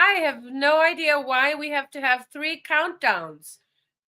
I have no idea why we have to have 3 countdowns.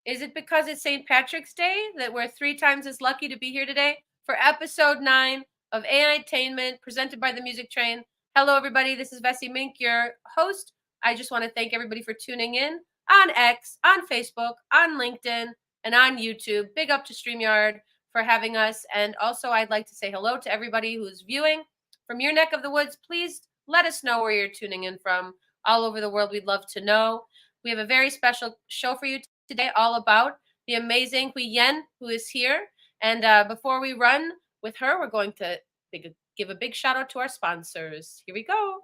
Is it because it's St. Patrick's Day that we're 3 times as lucky to be here today for episode 9 of Ai-Tainment presented by the Music Train? Hello, everybody. This is Vessi Mink, your host. I just want to thank everybody for tuning in on X, on Facebook, on LinkedIn, and on YouTube. Big up to StreamYard for having us. And also, I'd like to say hello to everybody who's viewing from your neck of the woods. Please let us know where you're tuning in from. All over the world, we'd love to know. We have a very special show for you today, all about the amazing Hui Yian, who is here. And before we run with her, we're going to give a big shout out to our sponsors. Here we go.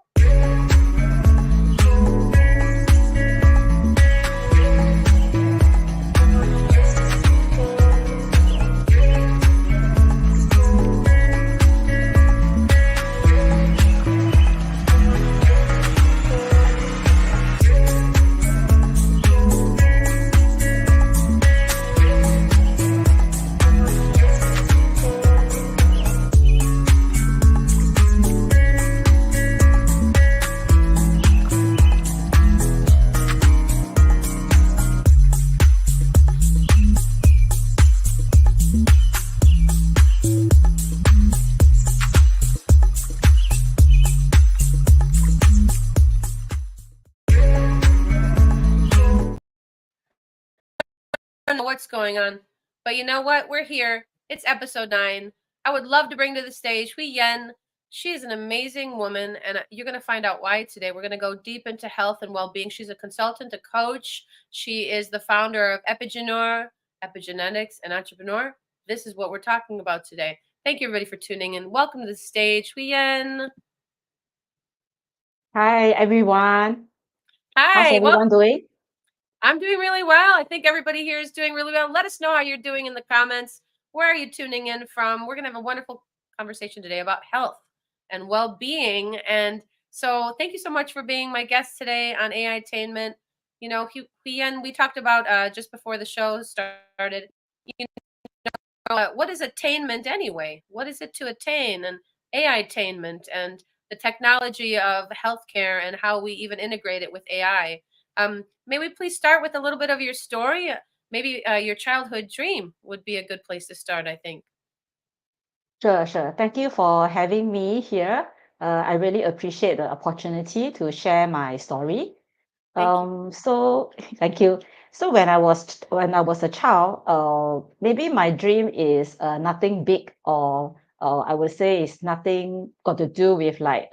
I don't know what's going on, but you know what? We're here. It's episode 9. I would love to bring to the stage Hui Yian. She is an amazing woman, and you're going to find out why today. We're going to go deep into health and well-being. She's a consultant, a coach. She is the founder of Epigenneur, Epigenetics, and Entrepreneur. This is what we're talking about today. Thank you, everybody, for tuning in. Welcome to the stage, Hui Yian. Hi, everyone. How's Hi. everyone doing? I'm doing really well. I think everybody here is doing really well. Let us know how you're doing in the comments. Where are you tuning in from? We're going to have a wonderful conversation today about health and well-being. And so thank you so much for being my guest today on Ai-Tainment. You know, Hui Yian, we talked about just before the show started, you know, what is attainment anyway? What is it to attain? And Ai-Tainment and the technology of healthcare and how we even integrate it with AI. May we please start with a little bit of your story? Maybe your childhood dream would be a good place to start, I think. Sure. Thank you for having me here. I really appreciate the opportunity to share my story. Thank you. So thank you. So when I was a child, maybe my dream is nothing big, or I would say it's nothing got to do with like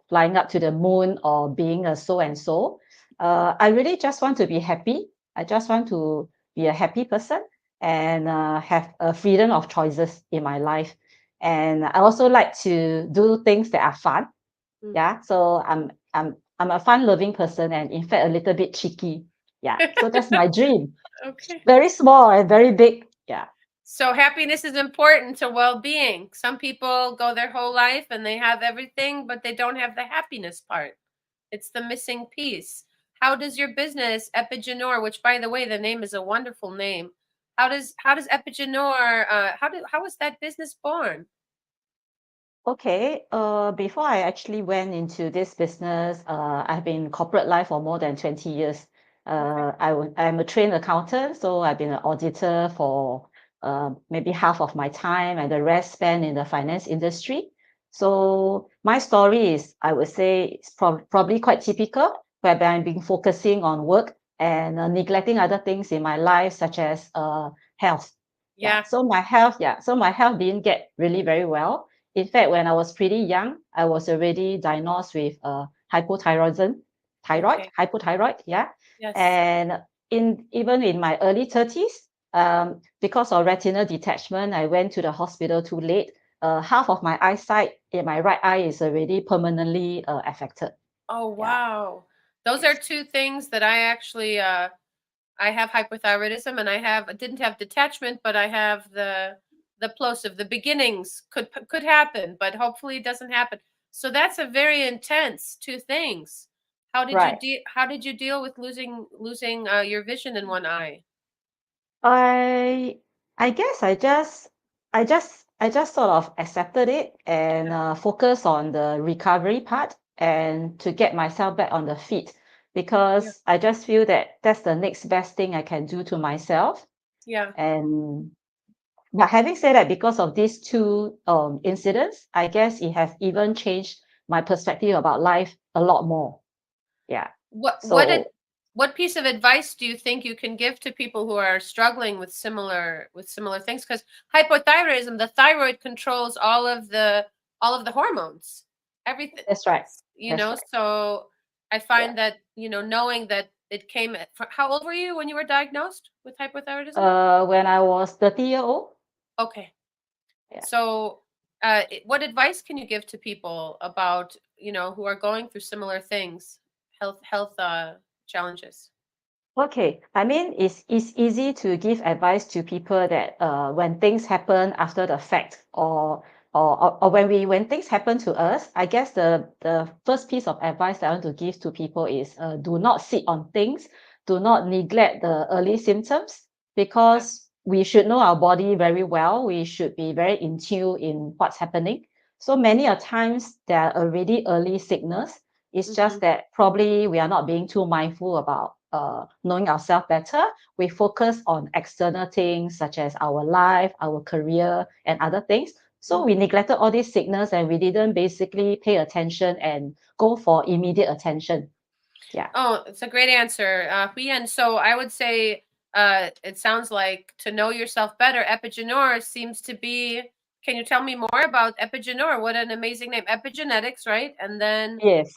flying up to the moon or being a so and so. I really just want to be happy. I just want to be a happy person and have a freedom of choices in my life. And I also like to do things that are fun. Yeah, so I'm a fun-loving person, and in fact a little bit cheeky. Yeah, so that's my dream. Okay. Very small and very big. Yeah. So happiness is important to well-being. Some people go their whole life and they have everything, but they don't have the happiness part. It's the missing piece. How does your business, Epigenneur, which by the way, the name is a wonderful name. How does Epigenneur, how was that business born? Okay. Before I actually went into this business, I've been in corporate life for more than 20 years. I'm a trained accountant, so I've been an auditor for maybe half of my time, and the rest spent in the finance industry. So my story is, I would say, it's probably quite typical, whereby I've been focusing on work and neglecting other things in my life, such as health. Yeah. So my health didn't get really very well. In fact, when I was pretty young, I was already diagnosed with hypothyroidism, Okay. hypothyroid, yeah. Yes. And even in my early 30s, because of retinal detachment, I went to the hospital too late. Half of my eyesight in my right eye is already permanently affected. Oh, Yeah. wow. Those are two things that I actually, I have hypothyroidism, and I didn't have detachment, but I have the plosive. The beginnings could happen, but hopefully it doesn't happen. So that's a very intense two things. How did Right. you deal with losing your vision in one eye? I guess I just sort of accepted it and focus on the recovery part and to get myself back on the feet. Yeah. because I just feel that that's the next best thing I can do to myself. Yeah. And but having said that, because of these two incidents, I guess it has even changed my perspective about life a lot more. Yeah. What what ad- So what piece of advice do you think you can give to people who are struggling with similar things? Because hypothyroidism, the thyroid controls all of the hormones, everything. that's right. That's right. So I Yeah. find that knowing that it came how old were you when you were diagnosed with hypothyroidism? When I was 30-year old. Okay. Yeah. So, what advice can you give to people about, who are going through similar things, health challenges? Okay, I mean, it's easy to give advice to people that when things happen after the fact, or when things happen to us, I guess the first piece of advice that I want to give to people is do not sit on things, do not neglect the early symptoms, Yeah. because we should know our body very well. We should be very in tune in what's happening. So many a times there are already early signals. It's Mm-hmm. just that probably we are not being too mindful about knowing ourselves better. We focus on external things such as our life, our career, and other things. So we Mm-hmm. neglected all these signals and we didn't basically pay attention and go for immediate attention. Yeah. Oh, it's a great answer, Hui Yian. So I would say, it sounds like to know yourself better. Epigeneur seems to be. Can you tell me more about Epigeneur? What an amazing name, epigenetics, right? And then Yes.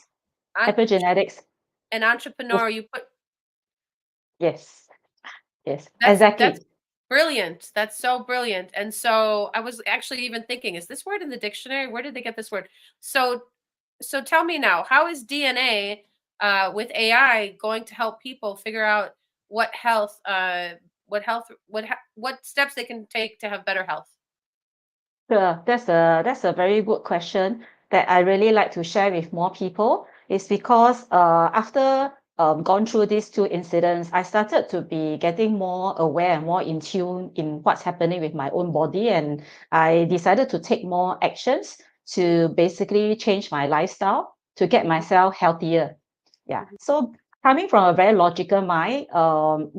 on, Epigenetics. an Yes. entrepreneur. You put Yes. Yes. that's Exactly. brilliant. That's so brilliant. And so I was actually even thinking, is this word in the dictionary? Where did they get this word? So so tell me now, how is DNA with AI going to help people figure out what health what steps they can take to have better health? Sure, that's a very good question that I really like to share with more people. It's because after gone through these two incidents, I started to be getting more aware and more in tune in what's happening with my own body, and I decided to take more actions to basically change my lifestyle to get Mhm, myself healthier. Yeah. mhm. So coming from a very logical mind,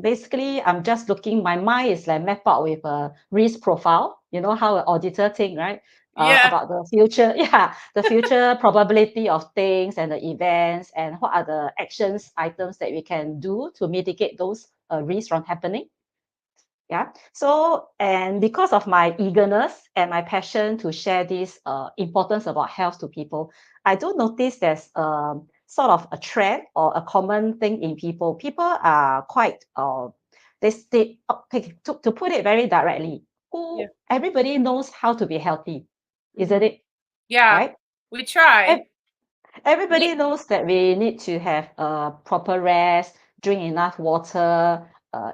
basically I'm just looking, my mind is like mapped out with a risk profile. You know how an auditor think, right? Yeah. About the future, yeah, the future probability of things and the events, and what are the actions items that we can do to mitigate those risks from happening. Yeah. So, and because of my eagerness and my passion to share this importance about health to people, I do notice there's sort of a trend or a common thing in people. People are quite okay, to put it very directly, Yeah. who everybody knows how to be healthy, isn't Mhm. it? Yeah. Right? We try. Yeah. Everybody knows that we need to have proper rest, drink enough water,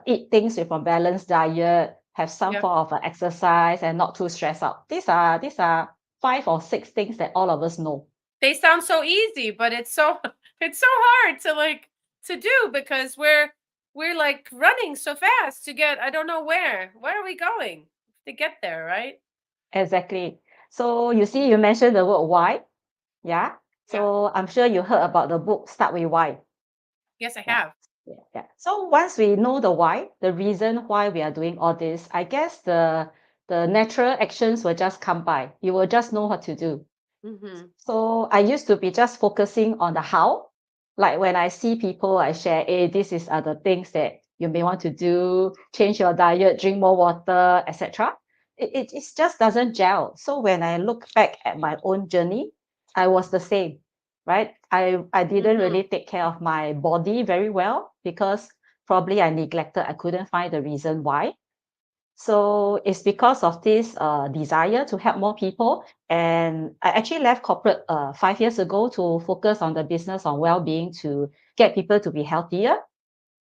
eat things with a balanced diet, have some Yeah. form of exercise, and not too stressed out. These are five or six things that all of us know. They sound so easy, but it's so it's so hard to do because we're like running so fast to get I don't know where are we going to get there, right? Exactly. So you see, you mentioned the word why. Yeah. Yeah. So I'm sure you heard about the book Start with Why. Yes, I Yeah. have. Yeah. Yeah. So once we know the why, the reason why we are doing all this, I guess the natural actions will just come by. You will just know what to do. Mhm. So I used to be just focusing on the how. Like when I see people, I share, hey, this is other things that you may want to do, change your diet, drink more water, etc. It just doesn't gel. So when I look back at my own journey, I was the same, right? I didn't Mhm. really take care of my body very well because probably I neglected, I couldn't find the reason why. So it's because of this desire to help more people. And I actually left corporate 5 years ago to focus on the business on well-being to get people to be healthier.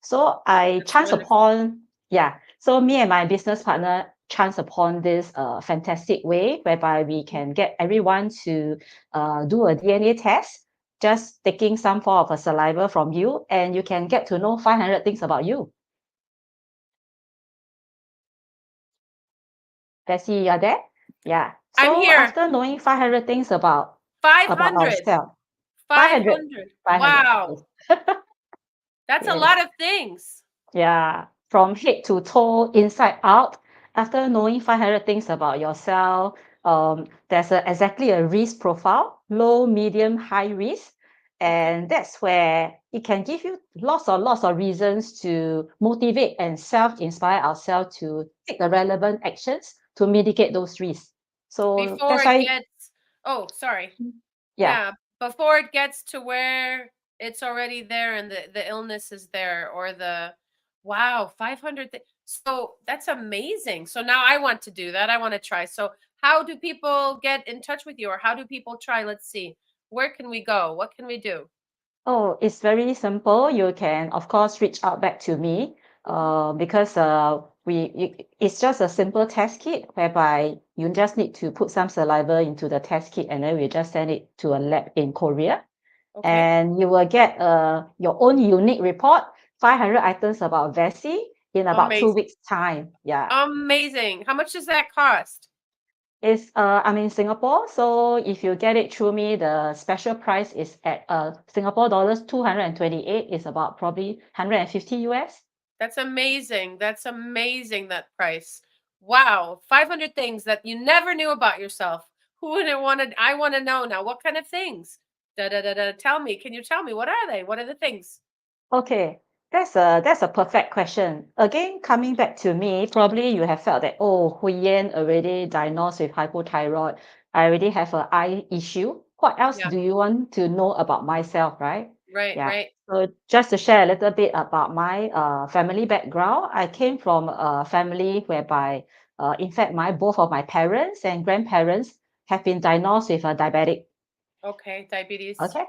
So I That's chance wonderful. upon, yeah. So me and my business partner chance upon this fantastic way whereby we can get everyone to do a DNA test, just taking some form of a saliva from you, and you can get to know 500 things about you. Bessie, you are there? Yeah. I'm So here. after knowing 500 things about 500. ourselves, 500, 500. 500, Wow. yes. That's a Yes. lot of things. Yeah, from head to toe, inside out. After knowing 500 things about yourself, there's exactly a risk profile, low, medium, high risk. Okay. And that's where it can give you lots of reasons to motivate and self-inspire ourselves to take the relevant actions to mitigate those risks. So Before that's it why, gets, oh, sorry. yeah. Yeah, before it gets to where it's already there and the illness is there or the wow, 500 so that's amazing. So now I want to do that. I want to try. So how do people get in touch with you or how do people try? Let's see. Where can we go? What can we do? Oh, it's very simple. You can, of course, reach out back to me Hmm. because it's just a simple test kit whereby you just need to put some saliva into the test kit and then we just send it to a lab in Korea. Okay. And you will get your own unique report, 500 items about Vessi in about 2 weeks' Amazing. time. Yeah. Amazing. How much does that cost? I'm in Singapore, so if you get it through me, the special price is at Singapore dollars 228 is about probably 150 US. That's amazing. That's amazing, that price. Wow. 500 things that you never knew about yourself. Who wouldn't want to? I want to know now. What kind of things? Da da da da. Tell me. Can you tell me? What are they? What are the things? Okay, that's a perfect question. Again, coming back to me, probably you have felt that, oh, Hui Yan already diagnosed with hypothyroid. I already have an eye issue. What else Yeah. do you want to know about myself, right? Right, Yeah. right. So just to share a little bit about my family background, I came from a family whereby, in fact, my both of my parents and grandparents have been diagnosed with a diabetic. Okay. Diabetes. Okay.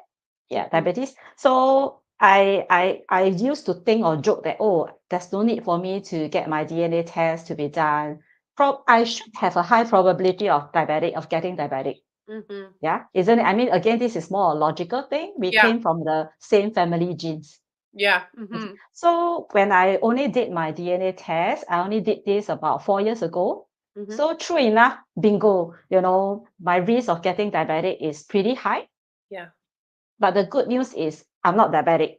Yeah, Hmm. diabetes. So I used to think or joke that, oh, there's no need for me to get my DNA test to be done. I should have a high probability of getting diabetic. Hmm. Yeah, isn't it? I mean, again, this is more a logical thing. We Yeah. came from the same family genes. Yeah. Okay. Hmm. So when I only did my DNA test, I only did this about 4 years ago. Hmm. So true enough, bingo, my risk of getting diabetic is pretty high. Yeah. But the good news is I'm not diabetic,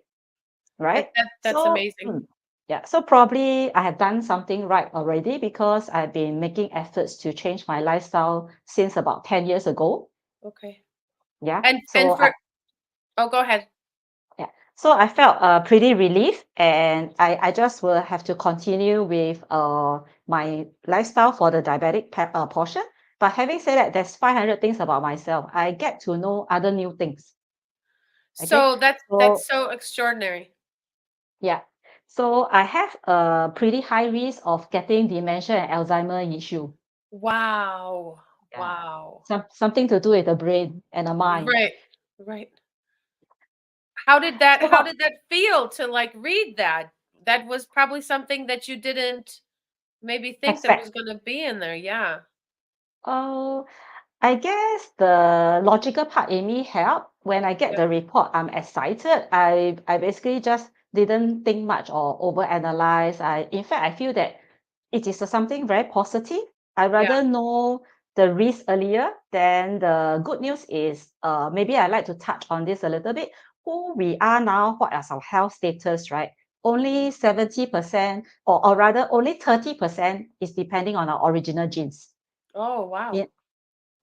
right? That's So, amazing. yeah, so probably I have done something right already because I've been making efforts to change my lifestyle since about 10 years ago. Okay. Yeah. And for oh, go ahead. Yeah. So I felt pretty relieved, and I just will have to continue with my lifestyle for the diabetic portion. But having said that, there's 500 things about myself. I get to know other new things. Okay. So that's So so extraordinary. yeah. So I have a pretty high risk of getting dementia and Alzheimer issue. Wow. Yeah. Wow. Something to do with the brain and the mind. Right. Right. How So did that feel to like read that? That was probably something that you didn't maybe think that was expect. gonna be in there. Yeah. Oh, I guess the logical part in me helped. When I get Yeah. the report, I'm excited. I basically just didn't think much or overanalyze. In fact, I feel that it is something very positive. I Yeah. rather know the risk earlier. Then the good news is, maybe I like to touch on this a little bit. Who we are now, what is our health status, right? Only 70%, or rather only 30% is depending on our original genes. Oh, wow.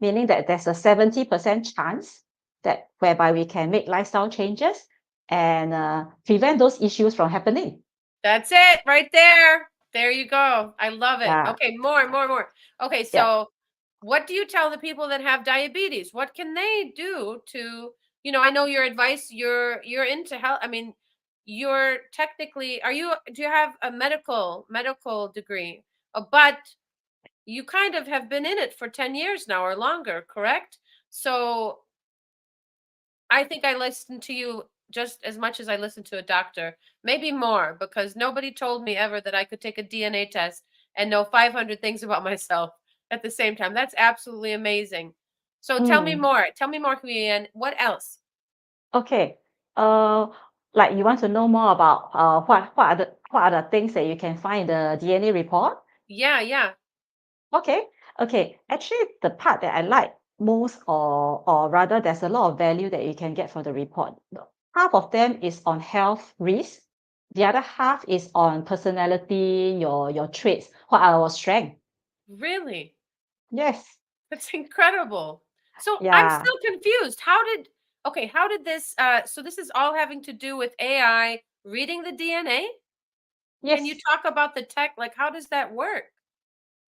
Meaning that there's a 70% chance that whereby we can make lifestyle changes and prevent those issues from happening. That's it right there. There you go. I love it. Yeah, Okay, more. Okay, yeah. so what do you tell the people that have diabetes? What can they do to, I know your advice, you're into health. I mean, you're technically do you have a medical degree? But you kind of have been in it for 10 years now or longer, correct? So I think I listened to you just as much as I listened to a doctor, maybe more, because nobody told me ever that I could take a DNA test and know 500 things about myself at the same time. That's absolutely amazing. So tell me Mm, more. Tell me more, Hui Yian. What else? okay. Uh, like you want to know more about what are the things that you can find in the DNA report? Yeah, yeah. Okay, okay. Actually, the part that I like most, or rather, there's a lot of value that you can get from the report. Half of them is on health risk. the other half is on personality, your traits, what are our strength. Really? Yes. That's incredible. So I'm Yeah. still confused. How did this so this is all having to do with AI reading the DNA? Can you Yes. talk about the tech? Like, how does that work?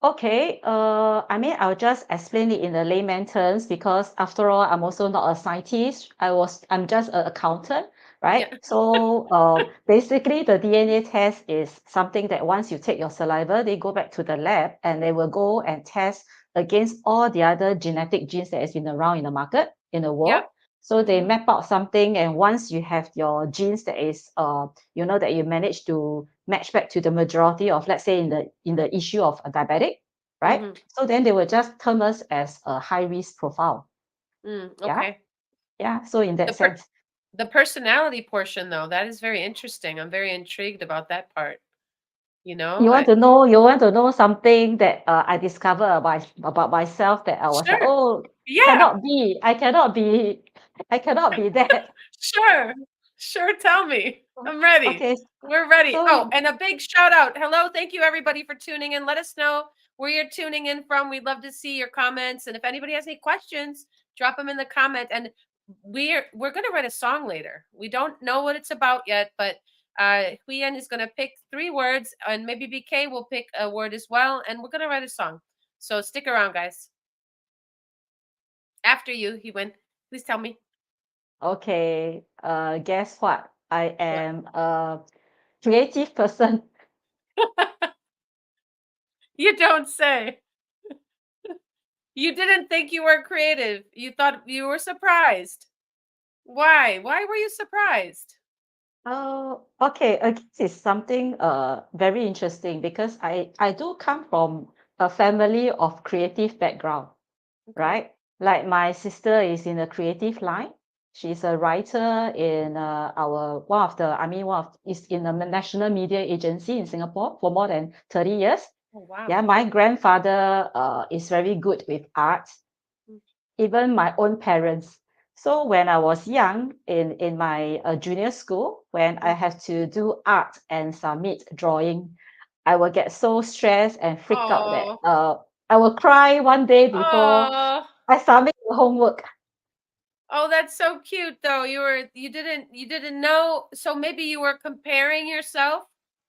Okay, I mean, I'll just explain it in the layman terms because after all, I'm also not a scientist. I'm just an accountant, Yeah. right? So, basically, the DNA test is something that once you take your saliva, they go back to the lab and they will go and test against all the other genetic genes that has been around in the market, in the world. Yep. So they Mhm. map out something, and once you have your genes that is, that you manage to match back to the majority of, let's say, in the issue of a diabetic, right? Mhm. So then they will just term us as a high risk profile. Yeah, Okay. yeah. So in that The per sense, the personality portion though, that is very interesting. I'm very intrigued about that part. You know? you want to know something that I discovered about myself that I was like, Sure. oh, Yeah. I cannot be that. Sure. Sure, tell me. I'm ready. Okay, We're ready. so Oh, and a big shout out. Hello, thank you everybody for tuning in. Let us know where you're tuning in from. We'd love to see your comments. And if anybody has any questions, drop them in the comment. And we're gonna write a song later. We don't know what it's about yet, but Hui Yian is gonna pick 3 words, and maybe BK will pick a word as well, and we're gonna write a song. So stick around, guys. After you, he went. Please tell me okay, guess what? I what. am a creative person. You don't say. You didn't think you were creative. You thought you were surprised. Why? Why were you surprised? Oh, okay. This is something very interesting because I do come from a family of creative background, Okay. right? Like my sister is in the creative line. She's a writer in our one of the I mean one of is in a national media agency in Singapore for more than 30 years. Oh Yeah, wow. my grandfather is very good with art, Mm. even my own parents. So when I was young in my junior school, when I Mm. have to do art and submit drawing, I will get so stressed and freak out that Oh. I will cry one day before Oh. I submit the homework. Oh, that's so cute though. You didn't know, so maybe you were comparing yourself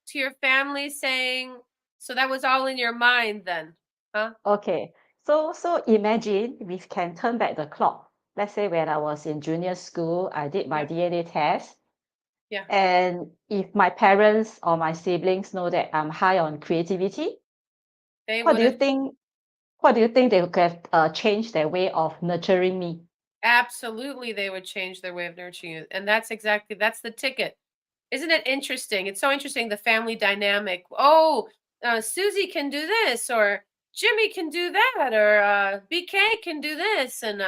to your family saying, so that was all in your mind then. Huh? Okay, so imagine we can turn back the clock. Let's say when I was in junior school, I did my Yeah. DNA test. Yeah. And if my parents or my siblings know that I'm high on creativity, They what would do you have think? What do you think they could have changed their way of nurturing me? absolutely they would change their way of nurturing you. And that's the ticket. Isn't it interesting? It's so interesting, the family dynamic. Oh, Susie can do this, or Jimmy can do that, or BK can do this, and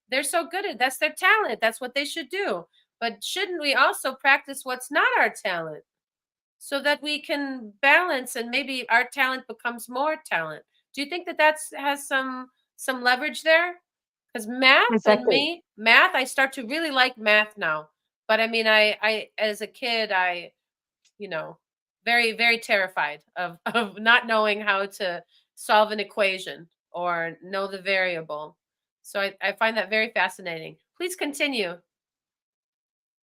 they're so good at that's their talent. That's what they should do. But shouldn't we also practice what's not our talent, so that we can balance and maybe our talent becomes more talent? Do you think that has some leverage there? Because Exactly. math, I start to really like math now. But I mean, I as a kid, you know, very, very terrified of of not knowing how to solve an equation or know the variable. So I find that very fascinating. Please continue.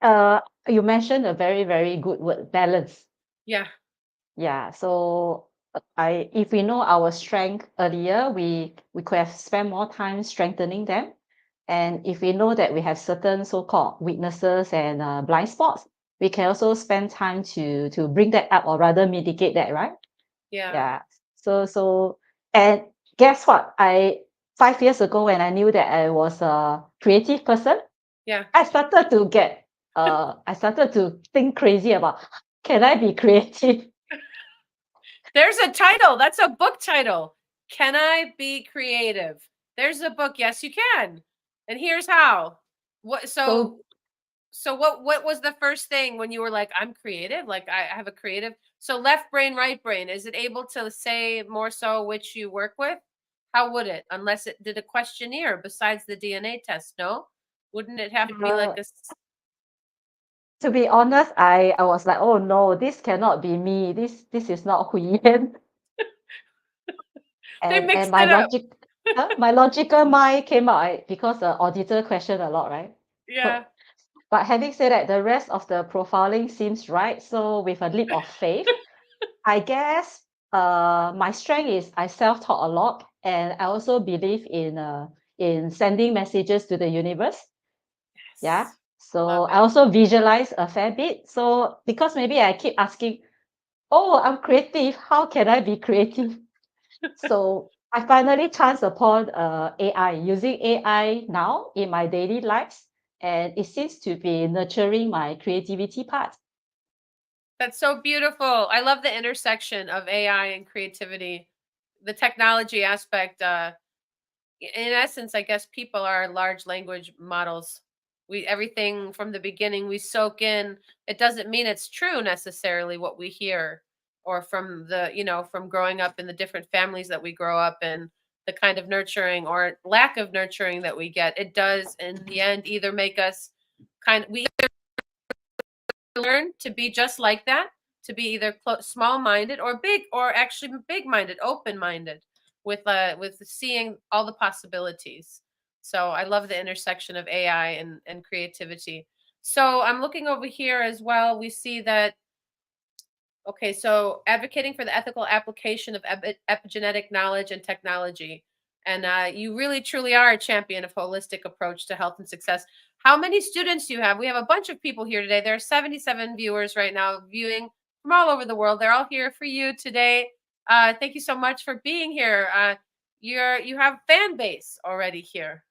Uh, you mentioned a very, very good word, balance. Yeah, Yeah. So I if we know our strength earlier, we could have spent more time strengthening them. And if we know that we have certain so-called weaknesses and blind spots, we can also spend time to bring that up or rather mitigate that, right? yeah, Yeah. So and guess what? 5 years ago when I knew that I was a creative person, yeah. I started to think crazy about can I be creative? There's a title. That's a book title. Can I be creative? There's a book. Yes, you can. And here's how. What So so what was the first thing when you were like, I'm creative? Like I have a creative. So left brain, right brain, is it able to say more so which you work with? How would it? Unless it did a questionnaire besides the DNA test, no? Wouldn't it have to be like uh, a To be honest, I was like, oh no, this cannot be me. This is not Hui Yan. They And mixed it up. my logical mind came out because the auditor questioned a lot, right? Yeah. But having said that, the rest of the profiling seems right. So with a leap of faith, I guess my strength is I self-taught a lot, and I also believe in sending messages to the universe. Yeah. Yes. So Love I it. also visualize a fair bit. So because maybe I keep asking, oh, I'm creative. How can I be creative? So I finally chanced upon AI, using AI now in my daily lives, and it seems to be nurturing my creativity part. That's so beautiful. I love the intersection of AI and creativity, the technology aspect. In essence, I guess people are large language models. We everything from the beginning we soak in. It doesn't mean it's true necessarily what we hear, or from the from growing up in the different families that we grow up in, the kind of nurturing or lack of nurturing that we get. It does in the end either make us we learn to be just like that, to be either small minded or big, or actually big minded, open minded, with seeing all the possibilities. So I love the intersection of AI and creativity. So I'm looking over here as well. We see that, okay, so advocating for the ethical application of epigenetic knowledge and technology. And you really truly are a champion of holistic approach to health and success. How many students do you have? We have a bunch of people here today. There are 77 viewers right now viewing from all over the world. They're all here for you today. Thank you so much for being here. You have fan base already here.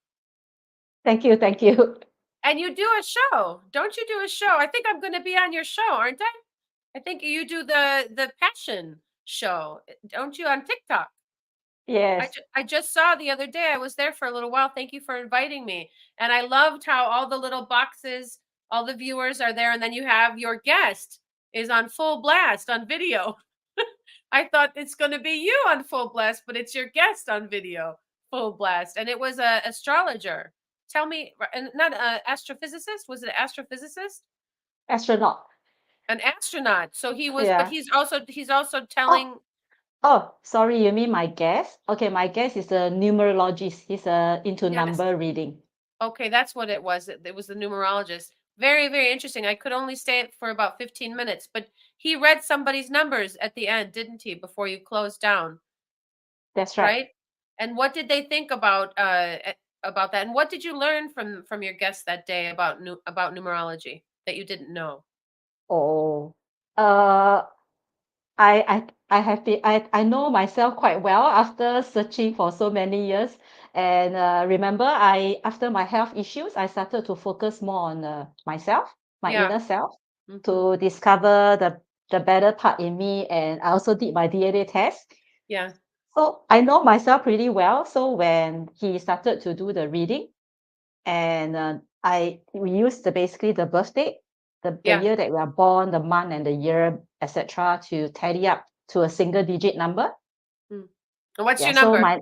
Thank you, thank you. And you do a show. Don't you do a show? I think I'm going to be on your show, aren't I? I think you do the passion show, don't you, on TikTok? Yes, I just saw the other day. I was there for a little while. Thank you for inviting me. And I loved how all the little boxes, all the viewers are there, and then you have your guest is on full blast on video. I thought it's going to be you on full blast, but it's your guest on video full blast, and it was a astrologer. Tell me, and not a astrophysicist. Was it an astrophysicist? astronaut. An astronaut. So he was, but Yeah. he's also Oh, telling. oh, sorry, you mean my guess? Okay, my guess is a numerologist. He's into Yes. number reading. Okay, that's what it was. It was the numerologist. Very, very interesting. I could only stay for about 15 minutes, but he read somebody's numbers at the end, didn't he, before you closed down, That's right. right? And what did they think about that? And what did you learn from your guest that day about numerology that you didn't know? Oh, uh, I have been I know myself quite well after searching for so many years. And remember, I after my health issues, I started to focus more on myself, my Yeah. inner self, Hmm. to discover the better part in me. And I also did my DNA test. Yeah. So I know myself pretty well. So when he started to do the reading, and I we used basically the birth date, the Yeah. year that we are born, the month and the year, etc., to tally up to a single digit number. Mm. And what's Yeah, your so number? my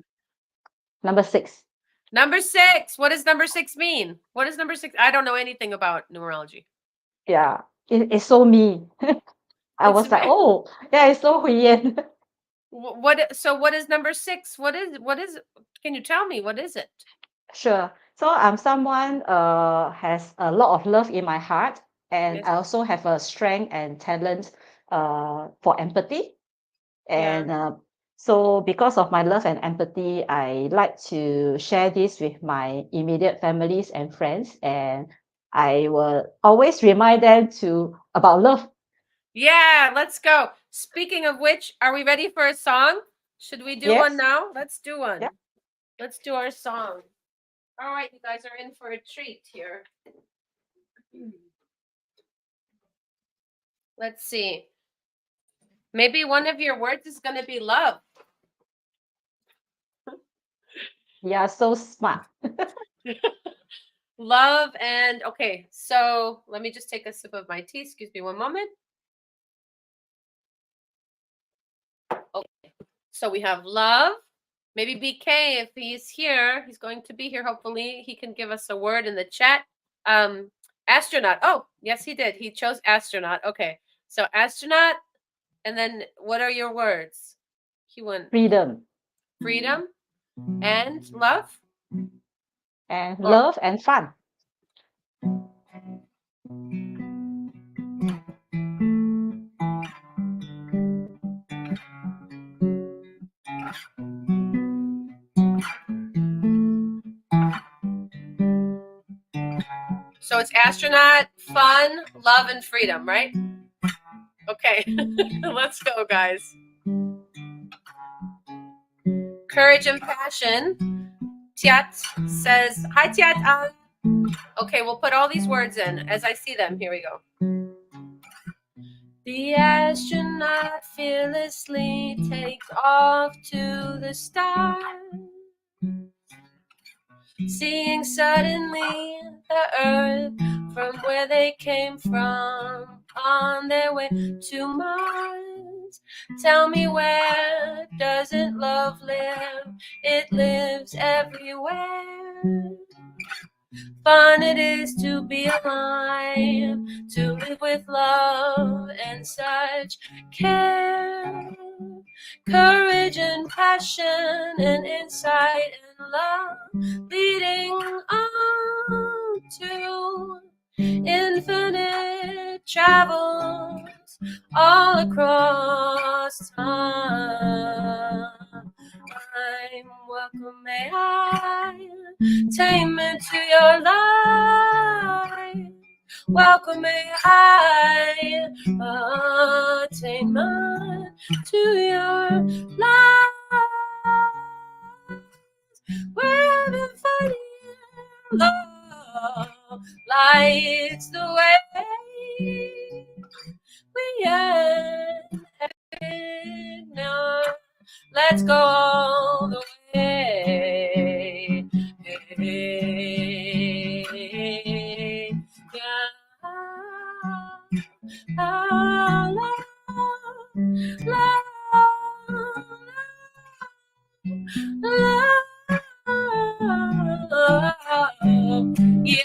number 6. Number six. What does number six mean? What does number six? I don't know anything about numerology. Yeah, it's so me. I It's was like, oh, yeah, it's so Hui Yan. So what is number six? What is? Can you tell me what is it? Sure. So I'm someone has a lot of love in my heart, and Yes. I also have a strength and talent for empathy. Yeah. And so because of my love and empathy, I like to share this with my immediate families and friends. And I will always remind them to about love. Yeah. Let's go. Speaking of which, are we ready for a song? Should we do one Yes. now? Let's do Yeah. one. Let's do our song. All right, you guys are in for a treat here. Let's see. Maybe one of your words is going to be love. Yeah. So smart. Love and okay. So let me just take a sip of my tea. Excuse me one moment. Okay. So we have love. Maybe BK, if he's here, he's going to be here. Hopefully, he can give us a word in the chat. Um, Astronaut. Oh, yes, he did. He chose astronaut. Okay. So astronaut, and then what are your words? He went Freedom freedom and love. and Or love and fun. so it's astronaut, fun, love, and freedom, right? Okay. Let's go, guys. Courage and passion. Tiat says, hi, Tiat. Okay, we'll put all these words in as I see them. Here we go. The astronaut fearlessly takes off to the stars, seeing suddenly the Earth from where they came from on their way to Mars. Tell me, where doesn't love live? It lives everywhere. Fun it is to be alive, to live with love and such care. Courage and passion and insight and love, leading on to infinite travels all across time. Welcome Ai-Tainment to your life. Welcome Ai-Tainment to your life. We're having fun here. Love lights the way. We Epigenneur. Let's go all the way. Hey, yeah. Love, love, love, yeah.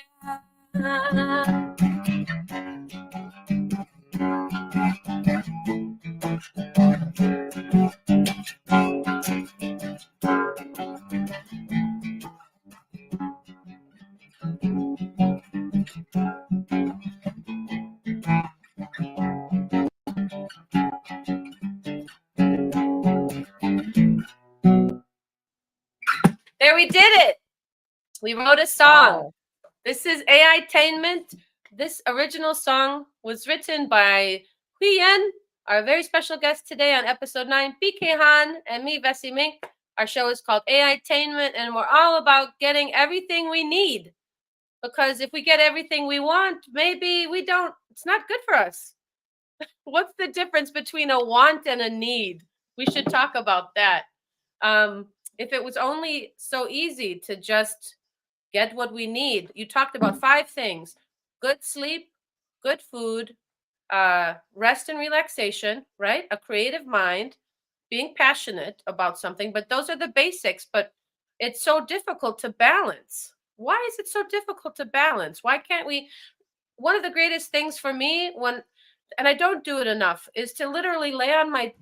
There, we did it. We wrote a song. Wow. This is Ai-Tainment. This original song was written by Hui Yian, our very special guest today on episode 9, BK Han, and me, Vessi Mink. Our show is called Ai-Tainment, and we're all about getting everything we need. Because if we get everything we want, maybe we don't, it's not good for us. What's the difference between a want and a need? We should talk about that. If it was only so easy to just get what we need. You talked about 5 things: good sleep, good food, rest and relaxation, right? A creative mind, being passionate about something. But those are the basics, but it's so difficult to balance. Why is it so difficult to balance? Why can't we? One of the greatest things for me, when, and I don't do it enough, is to literally lay on my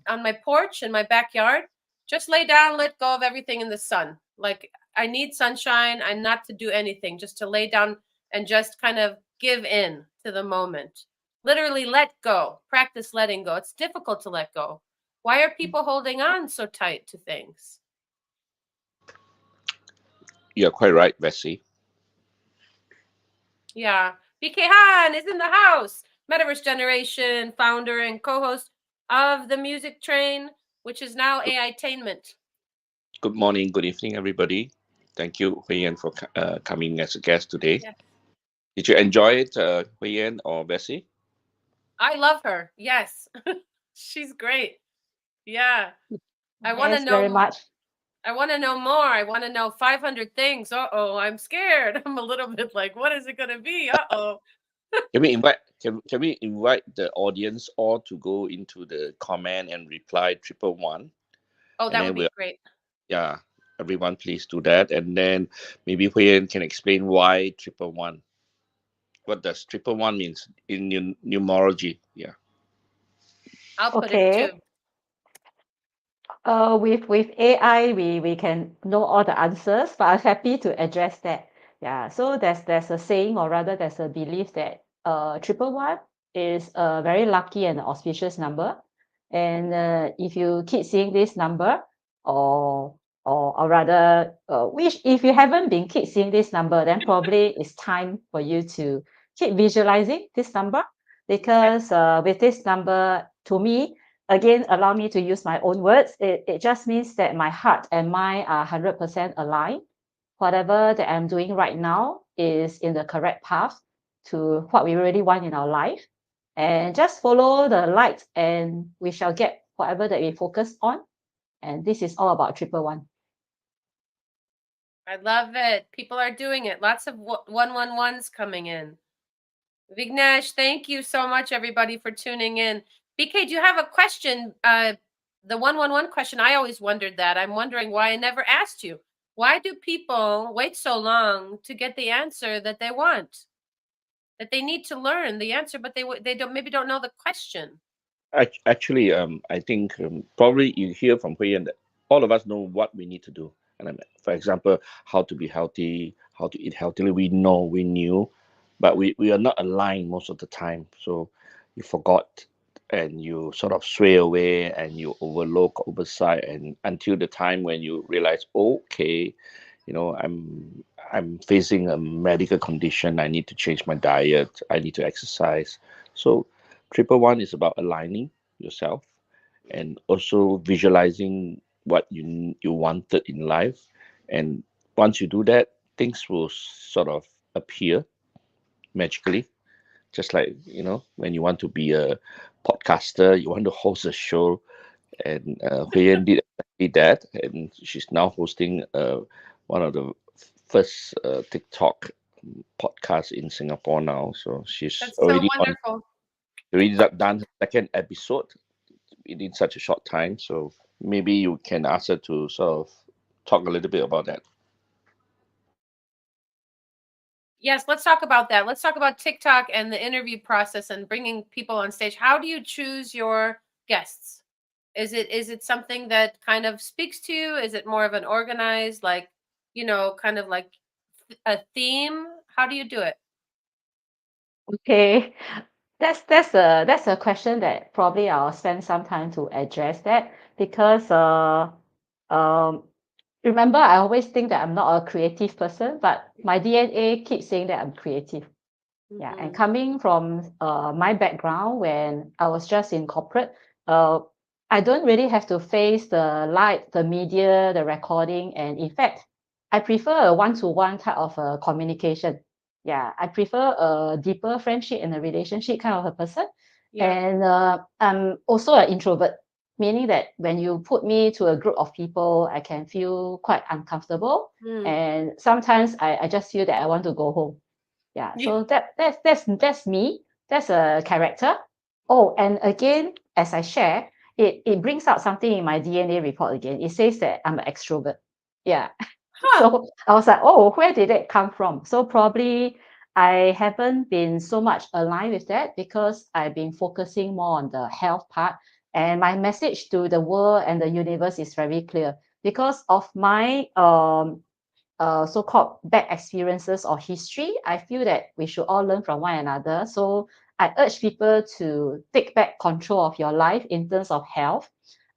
porch in my backyard, just lay down, let go of everything in the sun. Like, I need sunshine. I'm not to do anything, just to lay down and just kind of give in to the moment. Literally let go. Practice letting go. It's difficult to let go. Why are people holding on so tight to things? You're quite right, Vessi. Yeah. BK Han is in the house. Metaverse Generation founder and co-host of the Music Train, which is now Ai-Tainment. Good morning, good evening, everybody. Thank you, Hui Yian, for coming as a guest today. Yeah. Did you enjoy it, Hui Yian or Vessi? I love her. Yes. She's great. Yeah. I want to Yes, know very much. I want to know more. I want to know 500 things. Uh-oh, I'm scared. I'm a little bit like, what is it going to be? Uh-oh. Can we invite the audience all to go into the comment and reply 111? Oh, that would be great. Yeah, everyone please do that. And then maybe Hui Yian can explain why 111. what does triple one means in numerology. Yeah. I'll put it Okay. too. With AI, we can know all the answers, but I'm happy to address that. Yeah. So there's a saying, or rather, there's a belief that triple one is a very lucky and auspicious number, and if you keep seeing this number, or or rather, which if you haven't been keep seeing this number, then probably it's time for you to keep visualizing this number, because with this number, to me, again, allow me to use my own words. It just means that my heart and mind are 100% aligned. Whatever that I'm doing right now is in the correct path to what we really want in our life. And just follow the light, and we shall get whatever that we focus on. And this is all about triple one. I love it. People are doing it. Lots of 111s coming in. Vignesh, thank you so much, everybody, for tuning in. BK, do you have a question? The 111 question, I always wondered that. I'm wondering why I never asked you. Why do people wait so long to get the answer that they want? That they need to learn the answer, but they don't know the question. Actually, I think probably you hear from Hui Yian that all of us know what we need to do. And for example, how to be healthy, how to eat healthily, we know, we knew, but we are not aligned most of the time. So you forgot, and you sort of sway away, and you overlook, oversight, and until the time when you realize, okay, I'm facing a medical condition. I need to change my diet. I need to exercise. So triple one is about aligning yourself, and also visualizing what you wanted in life. And once you do that, things will sort of appear magically. Just like, when you want to be a podcaster, you want to host a show, and Hui Yan did exactly that, and she's now hosting one of the first TikTok podcast in Singapore now. So she's That's so wonderful. already done her second episode in such a short time. So maybe you can ask her to sort of talk a little bit about that. Yes, let's talk about that. Let's talk about TikTok and the interview process and bringing people on stage. How do you choose your guests? Is it something that kind of speaks to you? Is it more of an organized, like, kind of like a theme? How do you do it? Okay. That's a question that probably I'll spend some time to address that, because um remember, I always think that I'm not a creative person, but my DNA keeps saying that I'm creative. Yeah, and Mhm. coming from my background, when I was just in corporate, I don't really have to face the light, the media, the recording, and in fact, I prefer a one-to-one type of communication. Yeah, I prefer a deeper friendship and a relationship kind of a person. Yeah. And I'm also an introvert, meaning that when you put me to a group of people, I can feel quite uncomfortable. Mm. And sometimes I just feel that I want to go home. Yeah, Yeah. so that's me. That's a character. Oh, and again, as I share, it brings out something in my DNA report again. It says that I'm an extrovert. Yeah. Huh. So I was like, oh, where did it come from? So probably I haven't been so much aligned with that, because I've been focusing more on the health part. And my message to the world and the universe is very clear, because of my so-called bad experiences or history. I feel that we should all learn from one another. So I urge people to take back control of your life in terms of health.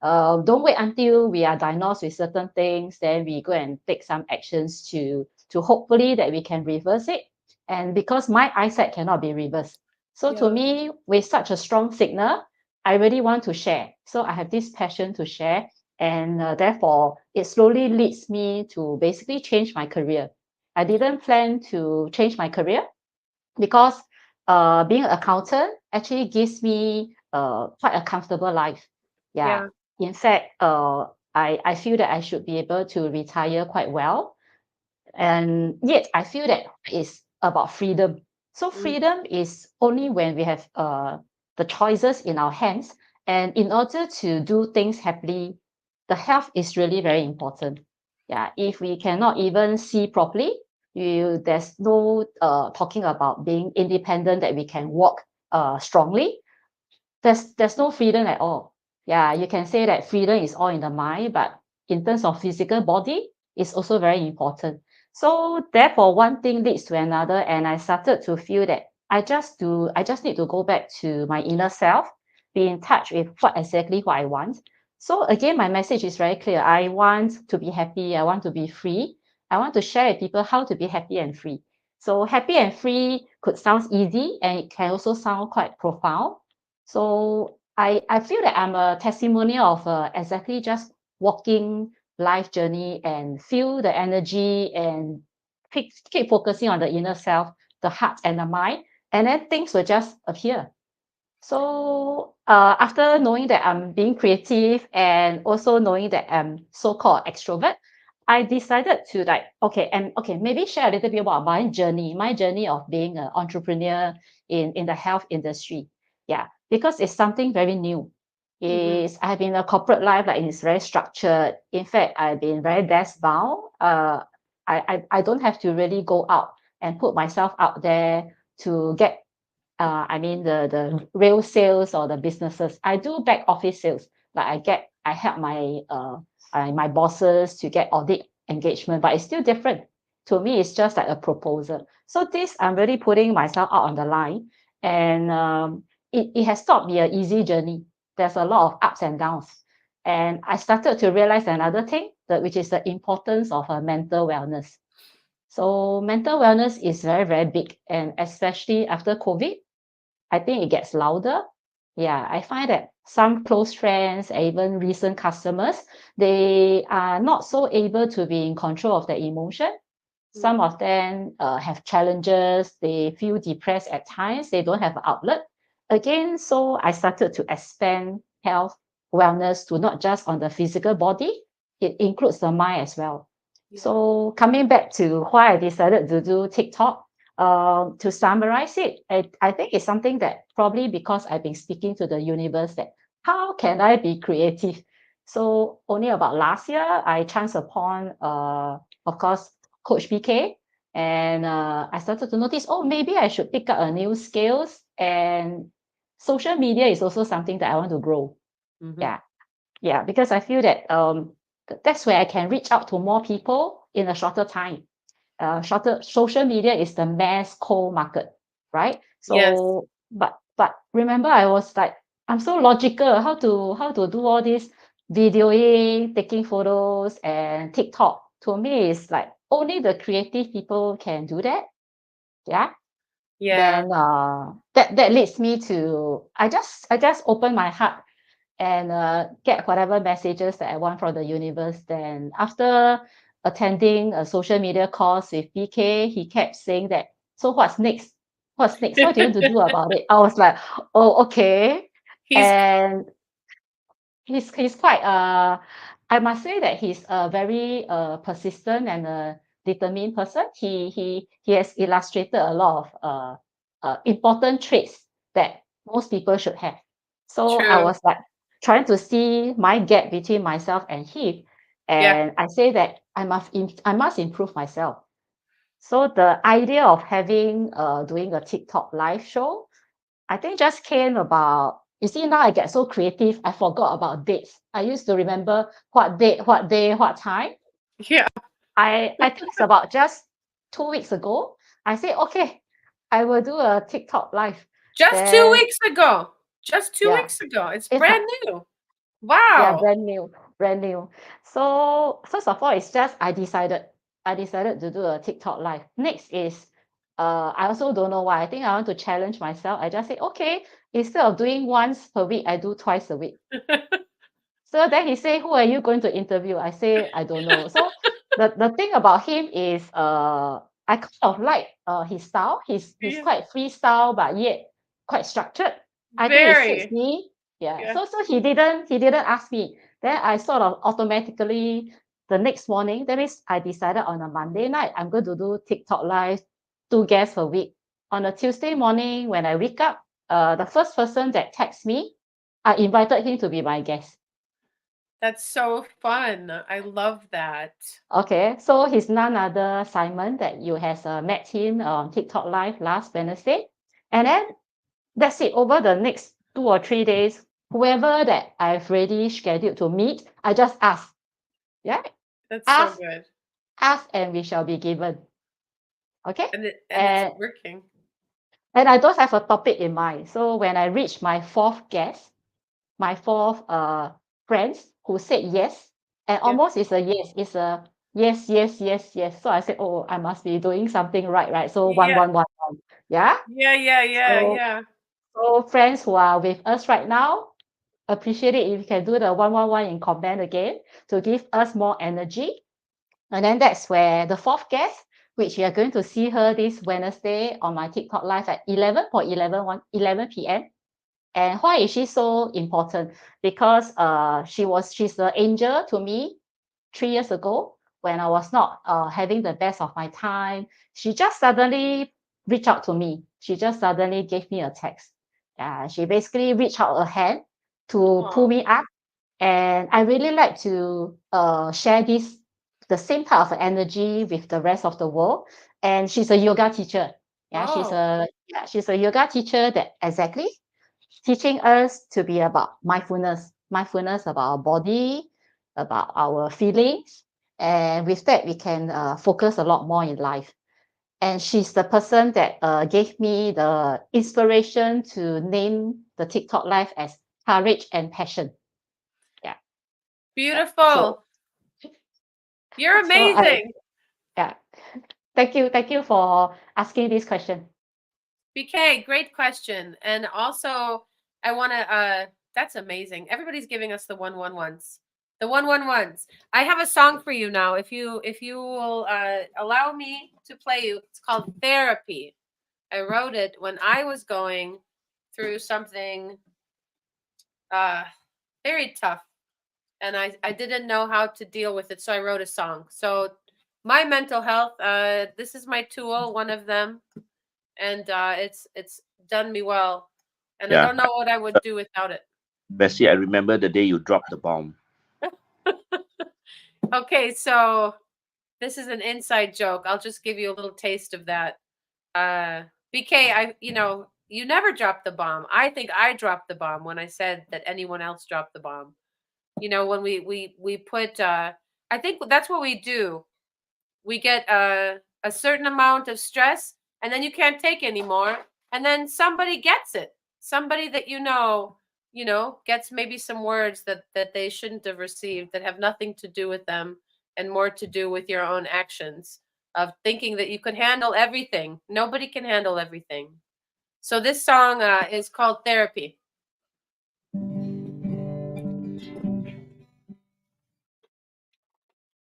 Don't wait until we are diagnosed with certain things, then we go and take some actions to hopefully that we can reverse it. And because my eyesight cannot be reversed, so to Yeah. me, with such a strong signal, I really want to share. So I have this passion to share, and therefore it slowly leads me to basically change my career. I didn't plan to change my career, because being an accountant actually gives me quite a comfortable life. Yeah. Yeah. In fact, I feel that I should be able to retire quite well, and yet I feel that it's about freedom. So Mm. freedom is only when we have the choices in our hands, and in order to do things happily, the health is really very important. Yeah, if we cannot even see properly, There's no talking about being independent, that we can walk strongly. There's no freedom at all. Yeah, you can say that freedom is all in the mind, but in terms of physical body, it's also very important. So therefore, one thing leads to another, and I started to feel that I just need to go back to my inner self, be in touch with what I want. So again, my message is very clear. I want to be happy. I want to be free. I want to share with people how to be happy and free. So happy and free could sound easy, and it can also sound quite profound. So I feel that I'm a testimony of exactly just walking life journey and feel the energy and keep focusing on the inner self, the heart and the mind, and then things will just appear. So after knowing that I'm being creative and also knowing that I'm so-called extrovert, I decided to maybe share a little bit about my journey of being an entrepreneur in the health industry. Yeah, because it's something very new. I've been in a corporate life, like it's very structured. In fact, I've been very desk bound. I don't have to really go out and put myself out there to get the real sales or the businesses. I do back office sales. Like I help my bosses to get audit engagement, but it's still different. To me, it's just like a proposal. So this, I'm really putting myself out on the line, and it has not been an easy journey. There's a lot of ups and downs, and I started to realize another thing, which is the importance of mental wellness. So mental wellness is very, very big, and especially after COVID, I think it gets louder. Yeah, I find that some close friends, even recent customers, they are not so able to be in control of their emotion. Some of them have challenges. They feel depressed at times. They don't have an outlet. Again, so I started to expand health wellness to not just on the physical body. It includes the mind as well. So coming back to why I decided to do TikTok, to summarize it, I think it's something that probably because I've been speaking to the universe, that how can I be creative? So only about last year, I chanced upon, of course, Coach BK, and I started to notice, oh, maybe I should pick up a new skills, and social media is also something that I want to grow. Yeah, because I feel that that's where I can reach out to more people in a shorter time. Social media is the mass cold market, right? Yes. So, but remember, I was like, I'm so logical. How to do all this videoing, taking photos, and TikTok. To me, it's like only the creative people can do that. Yeah. Yeah. Then that leads me to I just open my heart and get whatever messages that I want from the universe. Then after attending a social media course with BK, he kept saying that, so what's next? What's next? What do you want to do about it? I was like, oh, okay. He's And he's quite I must say that he's a very persistent and a determined person. He has illustrated a lot of important traits that most people should have. So I true. was like trying to see my gap between myself and him, Yeah. and I say that I must improve myself. So the idea of having doing a TikTok live show, I think just came about. You see, now I get so creative, I forgot about dates. I used to remember what date, what day, what time. Yeah. I think it's about just 2 weeks ago. I said, okay, I will do a TikTok live. Just 2 Then weeks ago. Just 2 yeah, weeks ago. It's it's brand not, new. yeah, Wow. brand new, brand new. So first of all, it's just I decided to do a TikTok live. Next is I also don't know why. I think I want to challenge myself. I just say, okay, instead of doing once per week, I do twice a week. So then he say, who are you going to interview? I say, I don't know. So the thing about him is I kind of like his style. He's Yeah. quite freestyle, but yet quite structured. I think it suits Very. me. Yeah. Yeah. So he didn't ask me. Then I sort of automatically, the next morning, that means I decided on a Monday night, I'm going to do TikTok live, 2 guests per week. On a Tuesday morning when I wake up, the first person that texts me, I invited him to be my guest. That's so fun. I love that. Okay, so he's none other Simon that you has met him on TikTok Live last Wednesday. And then that's it. Over the next 2 or 3 days, whoever that I've already scheduled to meet, I just ask. Yeah, That's ask, so good. ask, and we shall be given. Okay, And it's and working. I don't have a topic in mind. So when I reach my fourth guest, my fourth friends who said yes, and Yeah. almost is a yes, it's a yes, yes, yes, yes. So I said, oh, I must be doing something right. So Yeah. 1. Yeah. Yeah. So friends who are with us right now, appreciate it if you can do the 1 in comment again to give us more energy. And then that's where the fourth guest, which we are going to see her this Wednesday on my TikTok live at 11 p.m. And why is she so important? Because she's the angel to me 3 years ago when I was not having the best of my time. She just suddenly reached out to me. She just suddenly gave me a text. She basically reached out her hand to pull me up. And I really like to share the same type of energy with the rest of the world. And she's a yoga teacher. She's a yoga teacher that exactly teaching us to be about mindfulness about our body, about our feelings. And with that, we can focus a lot more in life. And she's the person that gave me the inspiration to name the TikTok live as Courage and Passion. Yeah. Beautiful. You're amazing. Thank you for asking this question. BK, great question. And also, I want to, that's amazing. Everybody's giving us the 111s. The 111s. I have a song for you now. If you will allow me to play you, it's called Therapy. I wrote it when I was going through something very tough. And I didn't know how to deal with it. So I wrote a song. So my mental health, this is my tool, one of them. And it's done me well. And I don't know what I would do without it. Bessie, I remember the day you dropped the bomb. Okay, so this is an inside joke. I'll just give you a little taste of that. BK, you never dropped the bomb. I think I dropped the bomb when I said that anyone else dropped the bomb. When we put I think that's what we do. We get a certain amount of stress, and then you can't take anymore, and then somebody gets it. Somebody that gets maybe some words that they shouldn't have received, that have nothing to do with them and more to do with your own actions of thinking that you could handle everything. Nobody can handle everything. So this song is called Therapy.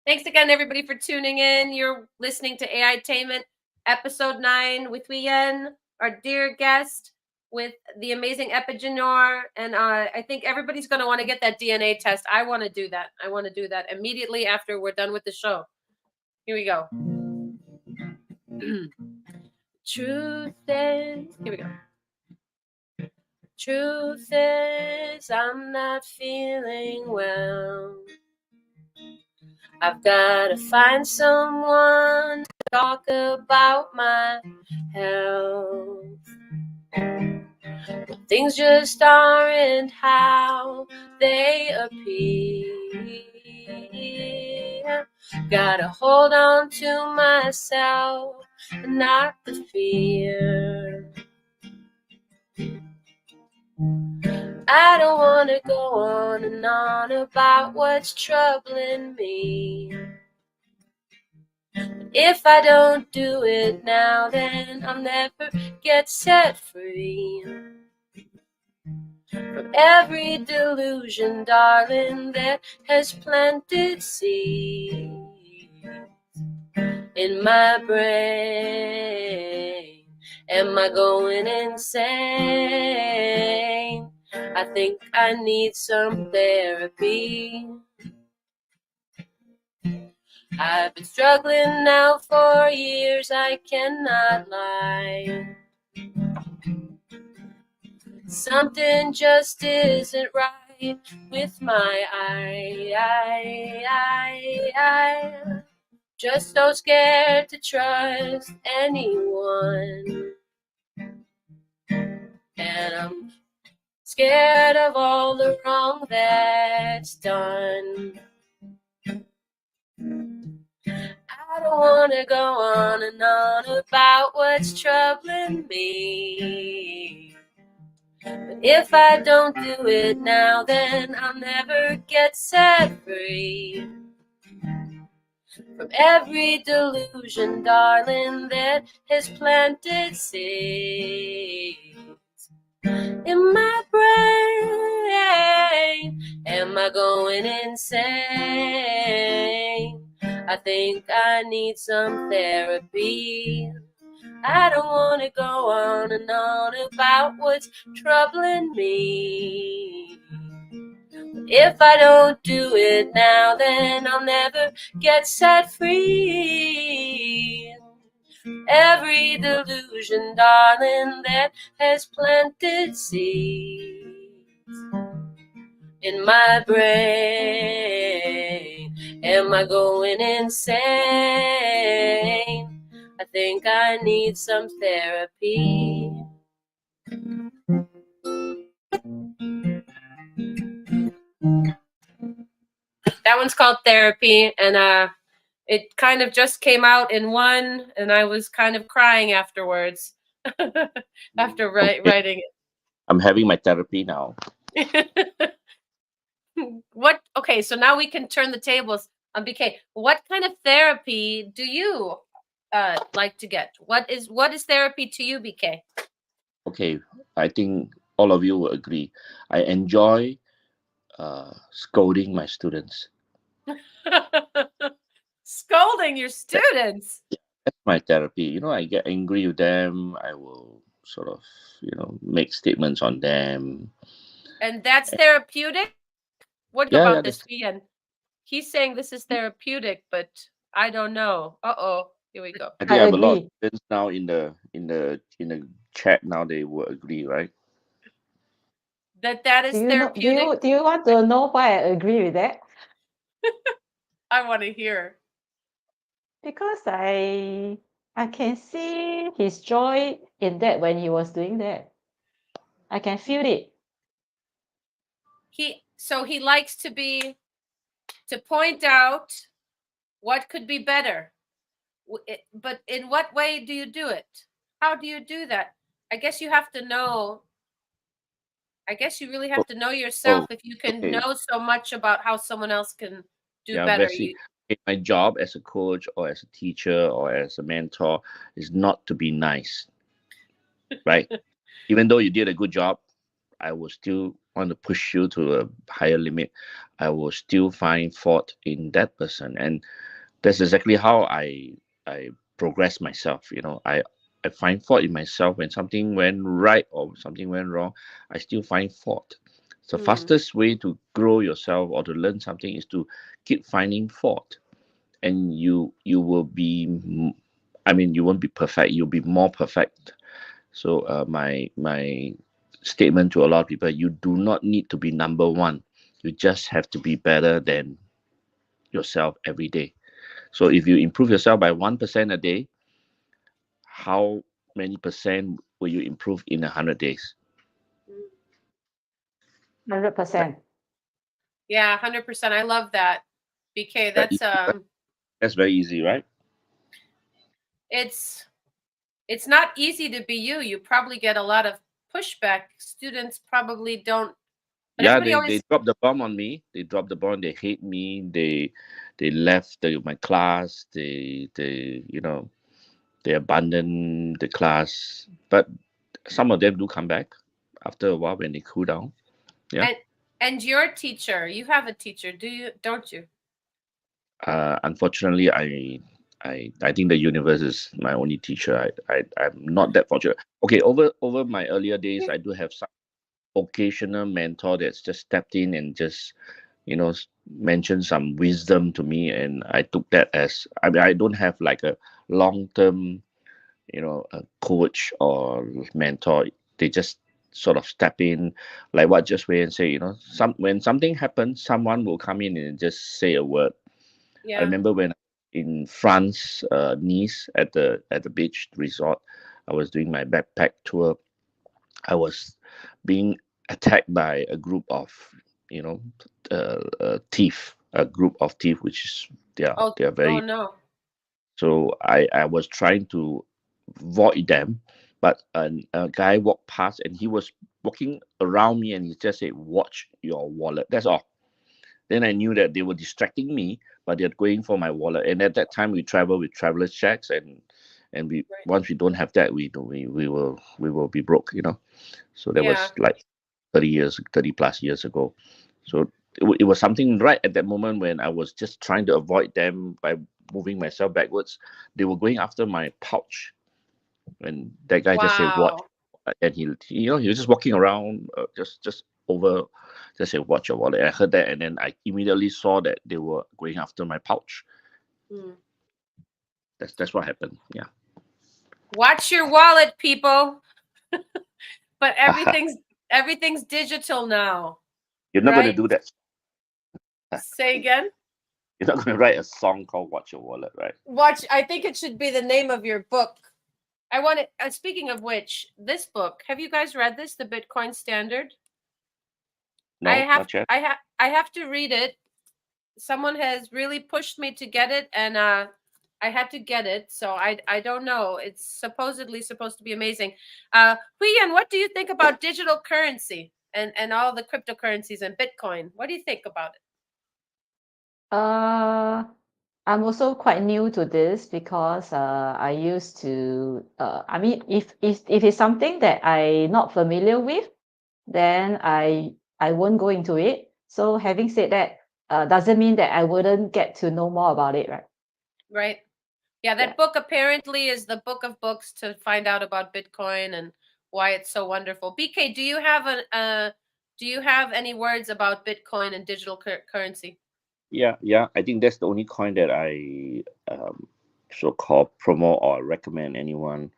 Thanks again, everybody, for tuning in. You're listening to Ai-Tainment, episode 9 with Hui Yian, our dear guest, with the amazing Epigenneur. And I think everybody's going to want to get that DNA test. I want to do that. I want to do that immediately after we're done with the show. Here we go. Truth is, here we go. Truth is, I'm not feeling well. I've got to find someone to talk about my health. Things just aren't how they appear. Gotta hold on to myself and not the fear. I don't want to go on and on about what's troubling me. If I don't do it now, then I'll never get set free from every delusion, darling, that has planted seeds in my brain. Am I going insane? I think I need some therapy. I've been struggling now for years, I cannot lie. Something just isn't right. with my I. Just so scared to trust anyone. And I'm scared of all the wrong that's done. I don't want to go on and on about what's troubling me. But if I don't do it now, then I'll never get set free from every delusion, darling, that has planted seeds in my brain. Am I going insane? I think I need some therapy. I don't want to go on and on about what's troubling me. If I don't do it now, then I'll never get set free. Every delusion, darling, that has planted seeds in my brain. Am I going insane? I think I need some therapy. That one's called Therapy, and it kind of just came out in one, and I was kind of crying afterwards after writing I'm having my therapy now. it. Okay, so now we can turn the tables on BK. What kind of therapy do you like to get? What is therapy to you, BK? Okay, I think all of you will agree. I enjoy scolding my students. Scolding your students. That's my therapy. I get angry with them. I will sort of, make statements on them. And that's therapeutic? What about this, Hui Yian? He's saying this is therapeutic, but I don't know. Uh-oh. Here we go. I think I have a lot of students now in the chat now. They will agree, right? That is therapeutic. Do you want to know why I agree with that? I want to hear. Because I can see his joy in that when he was doing that. I can feel it. He likes to point out what could be better. But in what way do you do it? How do you do that? I guess you have to know. I guess you really have to know yourself if you can know so much about how someone else can do better. My job as a coach or as a teacher or as a mentor is not to be nice, right? Even though you did a good job, I will still want to push you to a higher limit. I will still find fault in that person, and that's exactly how I progress myself. I find fault in myself when something went right or something went wrong. I still find fault. The fastest way to grow yourself or to learn something is to keep finding fault, and you will be. You won't be perfect. You'll be more perfect. So my statement to a lot of people: you do not need to be number one. You just have to be better than yourself every day. So if you improve yourself by 1% a day, how many percent will you improve in 100 days? 100%. Yeah, 100%. I love that. BK, that's very easy, right? It's not easy to be you. You probably get a lot of pushback. Students probably don't. Yeah, they dropped the bomb on me. They dropped the bomb. They hate me. They left my class. They abandoned the class. But some of them do come back after a while when they cool down. Yeah. And your teacher, you have a teacher, don't you? Unfortunately, I think the universe is my only teacher. I'm not that fortunate. Okay, over my earlier days, I do have some occasional mentor that's just stepped in and just mentioned some wisdom to me, and I took that as I don't have like a long-term a coach or mentor. They just sort of step in, like what just Wei and say, when something happens, someone will come in and just say a word. I Yeah. remember when in France, Nice, at the beach resort, I was doing my backpack tour. I was being attacked by a group of, thief, a group of thief, which is Oh, they are oh very. no. So I was trying to avoid them, but a guy walked past and he was walking around me and he just said, "Watch your wallet." That's all. Then I knew that they were distracting me, but they're going for my wallet. And at that time, we travel with traveler's checks, and we Right. once we don't have that, we will be broke. So that Yeah. was like 30 plus years ago. So it was something right at that moment when I was just trying to avoid them by moving myself backwards. They were going after my pouch, and that guy just said, "What?" Wow. And he was just walking around, just over, just said, "Watch your wallet." I heard that, and then I immediately saw that they were going after my pouch. Mm. That's what happened. Yeah. Watch your wallet, people. But everything's digital now, You're not going to right? do that. Say again. You're not going to write a song called "Watch Your Wallet," right? Watch. I think it should be the name of your book. I want it. Speaking of which, this book. Have you guys read this, The Bitcoin Standard? No, not yet. I have to read it. Someone has really pushed me to get it, and I had to get it. So I don't know. It's supposedly supposed to be amazing. Hui Yan, what do you think about digital currency and all the cryptocurrencies and Bitcoin? What do you think about it? I'm also quite new to this because I used to I mean if it's something that I'm not familiar with, then I won't go into it. So having said that, doesn't mean that I wouldn't get to know more about it, right? Right. Yeah, that Yeah. book apparently is the book of books to find out about Bitcoin and why it's so wonderful. BK, do you have any words about Bitcoin and digital currency? Yeah. I think that's the only coin that I so-called promote or recommend anyone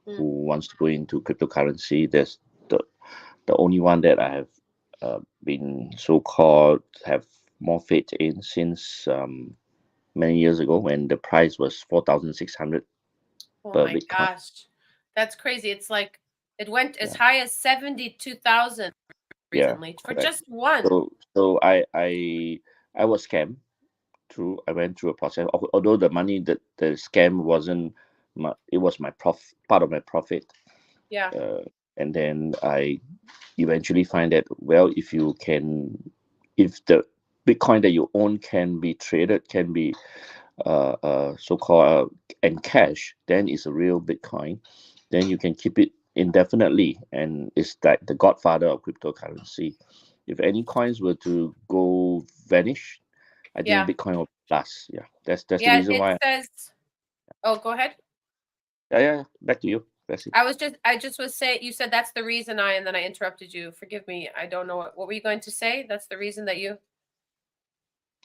who Mm. wants to go into cryptocurrency. That's the only one that I have been so-called have more faith in since many years ago when the price was 4,600 Oh per my Bitcoin. gosh. That's crazy. It's like it went as Yeah, high as 72,000 yeah, recently for correct. just one. So I was scammed through. I went through a process. Although the money that the scam wasn't, it was my part of my profit. Yeah. Uh, and then I eventually find that, well, if the Bitcoin that you own can be traded, can be so-called and cash, then it's a real Bitcoin. Then you can keep it indefinitely, and it's like the godfather of cryptocurrency. If any coins were to go vanish, I think Yeah. Bitcoin will last. Yeah, that's the Yeah, reason it why. says, oh, go ahead. Yeah. Back to you. That's it. I just was saying, you said that's the reason and then I interrupted you. Forgive me. I don't know what were you going to say? That's the reason that you,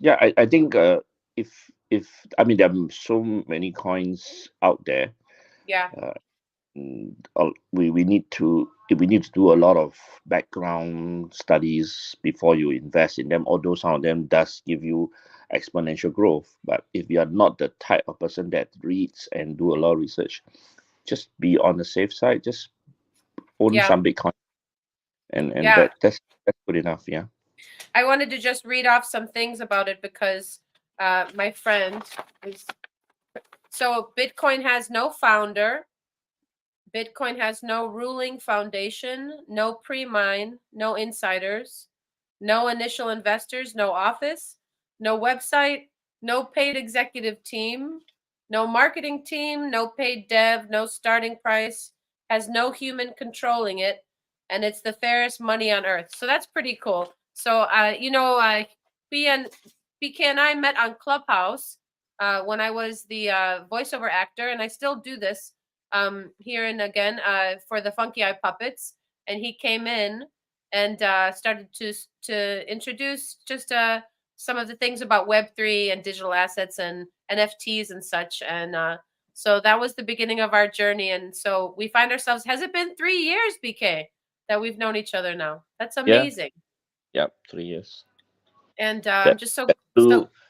Yeah, I think if I mean there are so many coins out there. yeah. Uh, we need to do a lot of background studies before you invest in them, although some of them does give you exponential growth. But if you are not the type of person that reads and do a lot of research, just be on the safe side, just own Yeah. some Bitcoin, and Yeah. that's good enough. Yeah. I wanted to just read off some things about it because my friend is, so Bitcoin has no founder. Bitcoin has no ruling foundation, no pre-mine, no insiders, no initial investors, no office, no website, no paid executive team, no marketing team, no paid dev, no starting price, has no human controlling it, and it's the fairest money on earth. So that's pretty cool. So BK and I met on Clubhouse when I was the voiceover actor, and I still do this here and again for the Funky Eye Puppets, and he came in and started to introduce just some of the things about Web3 and digital assets and NFTs and such. And so that was the beginning of our journey. And so we find ourselves. Has it been 3 years, BK, that we've known each other now. That's Yeah. amazing. Yep. 3 years. And That I'm just so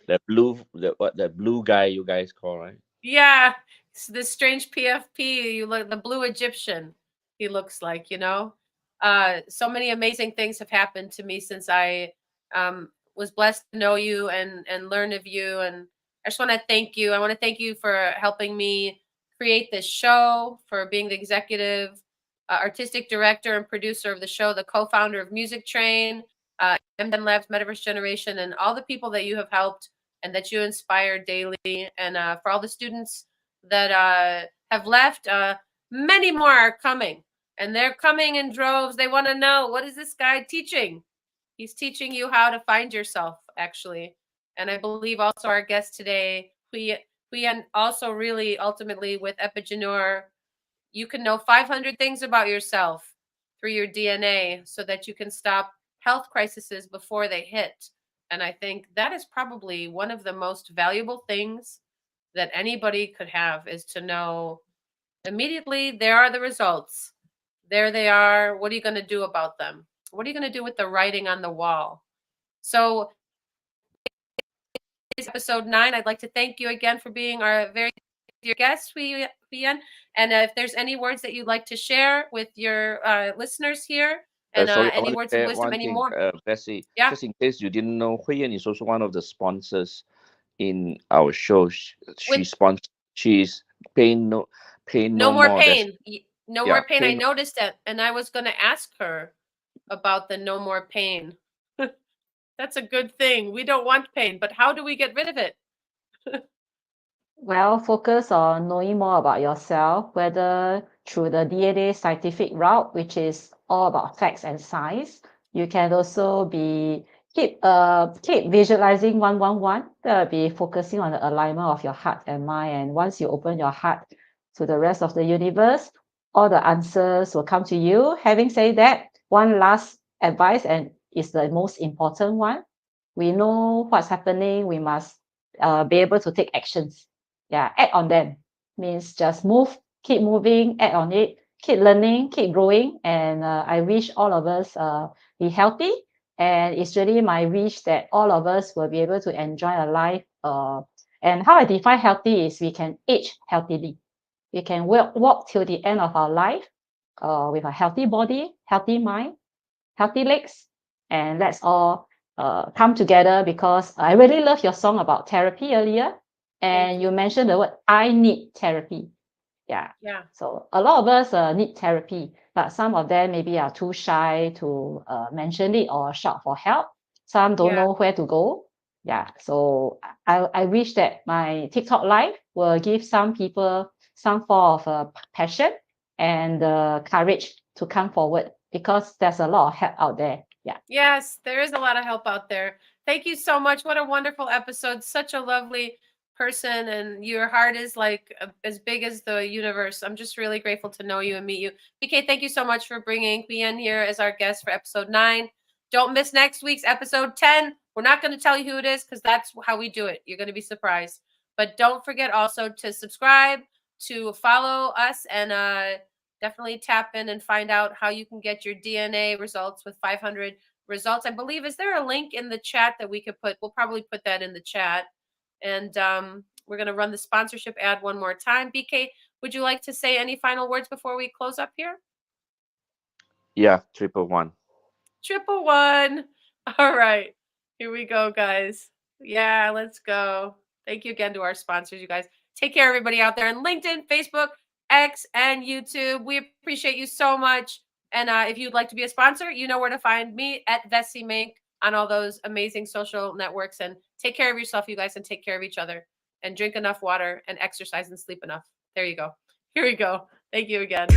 that blue guy you guys call, right? yeah, it's this strange PFP. You look the blue Egyptian. He looks like, so many amazing things have happened to me since I was blessed to know you and learn of you. And I just want to thank you. I want to thank you for helping me create this show, for being the executive, artistic director and producer of the show, the co-founder of Music Train, M10 Labs, Metaverse Generation, and all the people that you have helped and that you inspire daily. And for all the students that have left, many more are coming. And they're coming in droves. They want to know, what is this guy teaching? He's teaching you how to find yourself, actually. And I believe also our guest today, Hui Yian, also really ultimately with Epigenneur, you can know 500 things about yourself through your DNA so that you can stop health crises before they hit. And I think that is probably one of the most valuable things that anybody could have, is to know immediately there are the results. There they are. What are you going to do about them? What are you going to do with the writing on the wall? So, this is episode 9. I'd like to thank you again for being our very dear guest, Hui Yian. And if there's any words that you'd like to share with your listeners here, and Sorry, I any want words to of add wisdom, one any thing, more? Bessie. Yeah. Just in case you didn't know, Hui Yan is also one of the sponsors in our show. With She's Pain No no more More. pain. No Yeah, more pain. I Pain. noticed that, and I was going to ask her about the no more pain. That's a good thing. We don't want pain, but how do we get rid of it? Well, focus on knowing more about yourself, whether through the DNA scientific route, which is all about facts and science. You can also keep visualizing 111. That will be focusing on the alignment of your heart and mind. And once you open your heart to the rest of the universe, all the answers will come to you. Having said that, one last advice, and is the most important one. We know what's happening. We must be able to take actions. Yeah, act on them. Means just move, keep moving, act on it, keep learning, keep growing. And I wish all of us be healthy. And it's really my wish that all of us will be able to enjoy a life. And how I define healthy is we can age healthily. We can walk till the end of our life with a healthy body, healthy mind, healthy legs. And let's all come together, because I really love your song about therapy earlier. And you mentioned the word, I need therapy. Yeah. So a lot of us need therapy, but some of them maybe are too shy to mention it or shout for help. Some don't know where to go. Yeah. So I wish that my TikTok live will give some people some form of passion and courage to come forward, because there's a lot of help out there. Yeah. Yes, there is a lot of help out there. Thank you so much. What a wonderful episode. Such a lovely person, and your heart is like as big as the universe. I'm just really grateful to know you and meet you. BK, thank you so much for bringing Hui Yian here as our guest for episode 9. Don't miss next week's episode 10. We're not going to tell you who it is, because that's how we do it. You're going to be surprised. But don't forget also to subscribe, to follow us, and definitely tap in and find out how you can get your DNA results with 500 results. I believe, is there a link in the chat that we could put? We'll probably put that in the chat. And we're going to run the sponsorship ad one more time. BK, would you like to say any final words before we close up here? Yeah, 111. 111. All right. Here we go, guys. Yeah, let's go. Thank you again to our sponsors, you guys. Take care, everybody out there on LinkedIn, Facebook, X, and YouTube. We appreciate you so much. And if you'd like to be a sponsor, you know where to find me at Vessi Mink on all those amazing social networks. And take care of yourself, you guys, and take care of each other. And drink enough water and exercise and sleep enough. There you go. Here we go. Thank you again.